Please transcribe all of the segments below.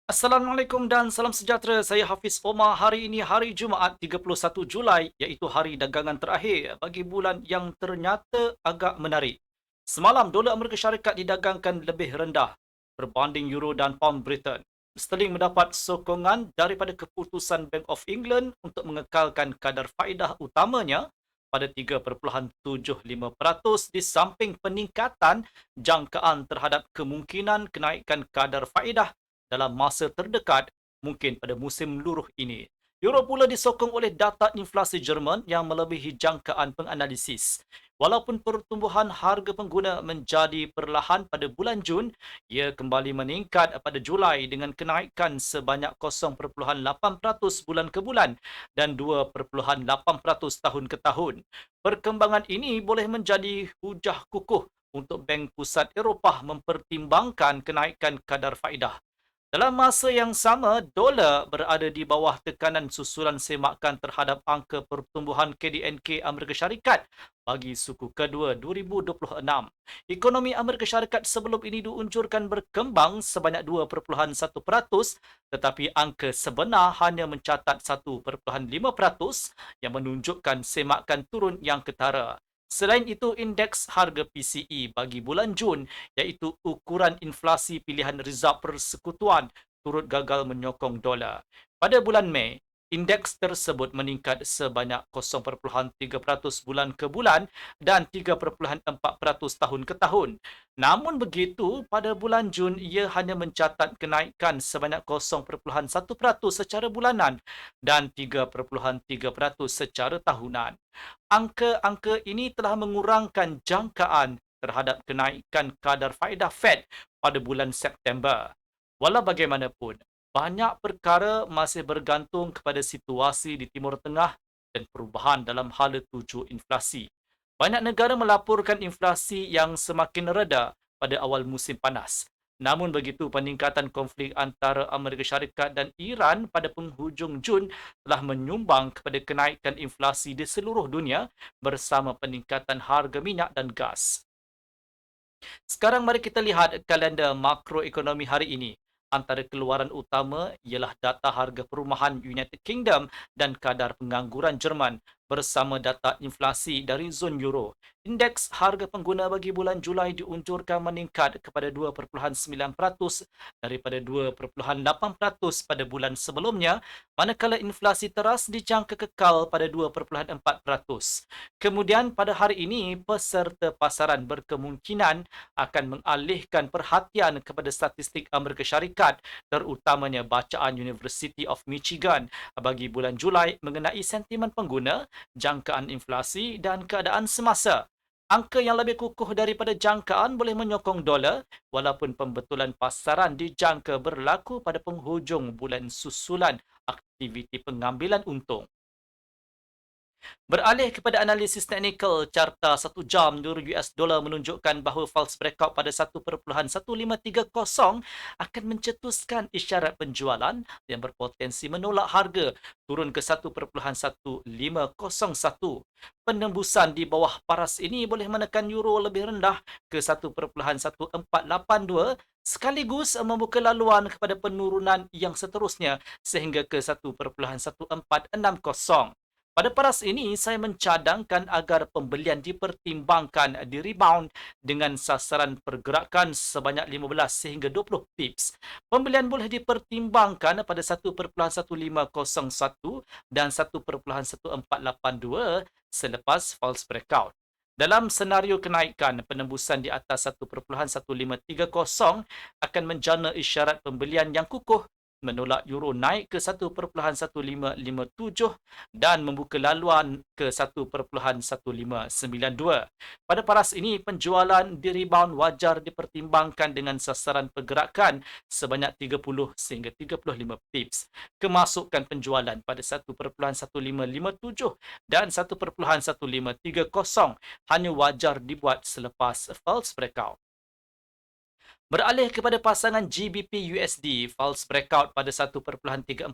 Assalamualaikum dan salam sejahtera. Saya Hafiz Omar. Hari ini hari Jumaat 31 Julai iaitu hari dagangan terakhir bagi bulan yang ternyata agak menarik. Semalam dolar Amerika Syarikat didagangkan lebih rendah berbanding euro dan pound Britain. Sterling mendapat sokongan daripada keputusan Bank of England untuk mengekalkan kadar faedah utamanya pada 3.75% di samping peningkatan jangkaan terhadap kemungkinan kenaikan kadar faedah dalam masa terdekat, mungkin pada musim luruh ini. Euro pula disokong oleh data inflasi Jerman yang melebihi jangkaan penganalisis. Walaupun pertumbuhan harga pengguna menjadi perlahan pada bulan Jun, ia kembali meningkat pada Julai dengan kenaikan sebanyak 0.8% bulan ke bulan dan 2.8% tahun ke tahun. Perkembangan ini boleh menjadi hujah kukuh untuk Bank Pusat Eropah mempertimbangkan kenaikan kadar faedah. Dalam masa yang sama, dolar berada di bawah tekanan susulan semakan terhadap angka pertumbuhan KDNK Amerika Syarikat bagi suku kedua 2026. Ekonomi Amerika Syarikat sebelum ini diunjurkan berkembang sebanyak 2.1%, tetapi angka sebenar hanya mencatat 1.5% yang menunjukkan semakan turun yang ketara. Selain itu, indeks harga PCE bagi bulan Jun iaitu ukuran inflasi pilihan Reserve Persekutuan turut gagal menyokong dolar. Pada bulan Mei, indeks tersebut meningkat sebanyak 0.3% bulan ke bulan dan 3.4% tahun ke tahun. Namun begitu, pada bulan Jun ia hanya mencatat kenaikan sebanyak 0.1% secara bulanan dan 3.3% secara tahunan. Angka-angka ini telah mengurangkan jangkaan terhadap kenaikan kadar faedah Fed pada bulan September. Walau bagaimanapun, banyak perkara masih bergantung kepada situasi di Timur Tengah dan perubahan dalam hala tuju inflasi. Banyak negara melaporkan inflasi yang semakin reda pada awal musim panas. Namun begitu, peningkatan konflik antara Amerika Syarikat dan Iran pada penghujung Jun telah menyumbang kepada kenaikan inflasi di seluruh dunia bersama peningkatan harga minyak dan gas. Sekarang mari kita lihat kalender makroekonomi hari ini. Antara keluaran utama ialah data harga perumahan United Kingdom dan kadar pengangguran Jerman bersama data inflasi dari zon euro. Indeks harga pengguna bagi bulan Julai diunjurkan meningkat kepada 2.9% daripada 2.8% pada bulan sebelumnya, manakala inflasi teras dijangka kekal pada 2.4%. Kemudian pada hari ini, peserta pasaran berkemungkinan akan mengalihkan perhatian kepada statistik Amerika Syarikat, terutamanya bacaan University of Michigan bagi bulan Julai mengenai sentimen pengguna, jangkaan inflasi dan keadaan semasa. Angka yang lebih kukuh daripada jangkaan boleh menyokong dolar, walaupun pembetulan pasaran dijangka berlaku pada penghujung bulan susulan aktiviti pengambilan untung. Beralih kepada analisis teknikal, carta 1 jam nur US dollar menunjukkan bahawa false breakout pada 1.1530 akan mencetuskan isyarat penjualan yang berpotensi menolak harga turun ke 1.1501. Penembusan di bawah paras ini boleh menekan euro lebih rendah ke 1.1482 sekaligus membuka laluan kepada penurunan yang seterusnya sehingga ke 1.1460. Pada paras ini, saya mencadangkan agar pembelian dipertimbangkan di rebound dengan sasaran pergerakan sebanyak 15 sehingga 20 pips. Pembelian boleh dipertimbangkan pada 1.1501 dan 1.1482 selepas false breakout. Dalam senario kenaikan, penembusan di atas 1.1530 akan menjana isyarat pembelian yang kukuh menolak euro naik ke 1.1557 dan membuka laluan ke 1.1592. Pada paras ini, penjualan di rebound wajar dipertimbangkan dengan sasaran pergerakan sebanyak 30 sehingga 35 pips. Kemasukan penjualan pada 1.1557 dan 1.1530 hanya wajar dibuat selepas false breakout. Beralih kepada pasangan GBP USD, false breakout pada 1.3421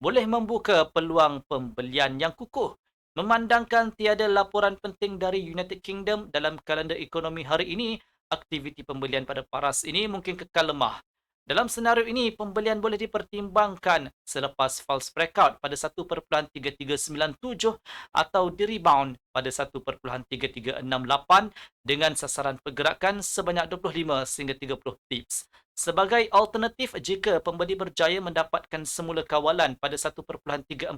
boleh membuka peluang pembelian yang kukuh. Memandangkan tiada laporan penting dari United Kingdom dalam kalender ekonomi hari ini, aktiviti pembelian pada paras ini mungkin kekal lemah. Dalam senario ini, pembelian boleh dipertimbangkan selepas false breakout pada 1.3397 atau di rebound pada 1.3368 dengan sasaran pergerakan sebanyak 25 sehingga 30 tips. Sebagai alternatif, jika pembeli berjaya mendapatkan semula kawalan pada 1.3451,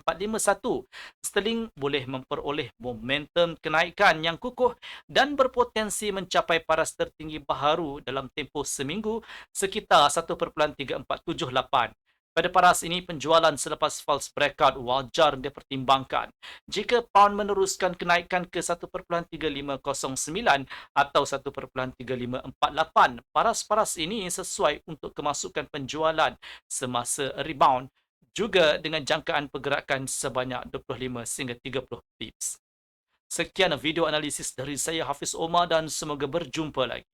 sterling boleh memperoleh momentum kenaikan yang kukuh dan berpotensi mencapai paras tertinggi baharu dalam tempoh seminggu sekitar 1.3478. Pada paras ini, penjualan selepas false breakout wajar dipertimbangkan. Jika pound meneruskan kenaikan ke 1.3509 atau 1.3548, paras-paras ini sesuai untuk kemasukan penjualan semasa rebound, juga dengan jangkaan pergerakan sebanyak 25 sehingga 30 tips. Sekian video analisis dari saya Hafiz Omar dan semoga berjumpa lagi.